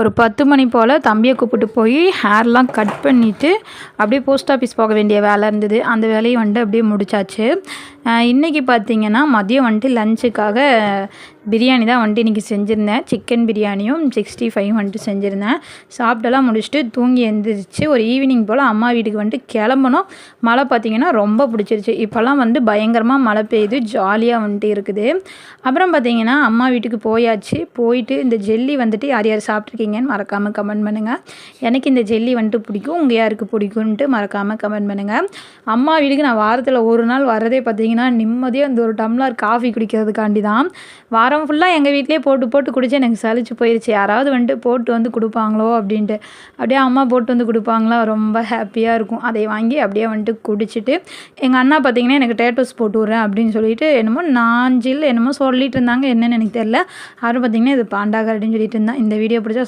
ஒரு 10 மணி போல் தம்பியை கூப்பிட்டு போய் ஹேர்லாம் கட் பண்ணிவிட்டு அப்படியே போஸ்ட் ஆஃபீஸ் போக வேண்டிய வேலை இருந்தது. அந்த வேலையை வந்துட்டு அப்படியே முடிச்சாச்சு. இன்றைக்கி பார்த்திங்கன்னா மதியம் வந்துட்டு லஞ்சுக்காக பிரியாணி தான் வந்துட்டு இன்றைக்கி செஞ்சுருந்தேன். சிக்கன் பிரியாணியும் 65 வந்துட்டு செஞ்சுருந்தேன். சாப்பிட்டெல்லாம் முடிச்சுட்டு தூங்கி எழுந்திரிச்சு ஒரு ஈவினிங் போல் அம்மா வீட்டுக்கு வந்துட்டு கிளம்பணும். மழை பார்த்திங்கன்னா ரொம்ப பிடிச்சிருச்சு. இப்போல்லாம் வந்து பயங்கரமாக மழை பெய்யுது, ஜாலியாக வந்துட்டு இருக்குது. அப்புறம் பார்த்திங்கன்னா அம்மா வீட்டுக்கு போயாச்சு. போயிட்டு இந்த ஜெல்லி வந்துட்டு யார் யார் சாப்பிட்ருக்கீங்கன்னு மறக்காமல் கமெண்ட் பண்ணுங்கள். எனக்கு இந்த ஜெல்லி வந்துட்டு பிடிக்கும், உங்கள் யாருக்கு பிடிக்கும்ன்ட்டு மறக்காமல் கமெண்ட் பண்ணுங்கள். அம்மா வீட்டுக்கு நான் வாரத்தில் ஒரு நாள் வரதே பார்த்திங்கன்னா நிம்மதியாக இந்த ஒரு டம்ளர் காஃபி குடிக்கிறதுக்காண்டி தான். வாரம் ஃபுல்லாக எங்கள் வீட்டிலே போட்டு போட்டு குடிச்சு எனக்கு சலிச்சு போயிடுச்சு. யாராவது வந்துட்டு போட்டு வந்து கொடுப்பாங்களோ அப்படின்ட்டு. அப்படியே அம்மா போட்டு வந்து கொடுப்பாங்களா, ரொம்ப ஹாப்பியாக இருக்கும். அதை வாங்கி அப்படியே வந்துட்டு குடிச்சிட்டு எங்கள் அண்ணா பார்த்திங்கன்னா எனக்கு டேட்டோஸ் போட்டு விட்றேன் அப்படின்னு சொல்லிட்டு என்னமோ நாஞ்சில் என்னமோ சொல்லிட்டு இருந்தாங்க, என்னென்னு எனக்கு தெரியல. யாரும் பார்த்திங்கன்னா இது பாண்டாக அப்படின்னு சொல்லிட்டு இருந்தான். இந்த வீடியோ பிடிச்சா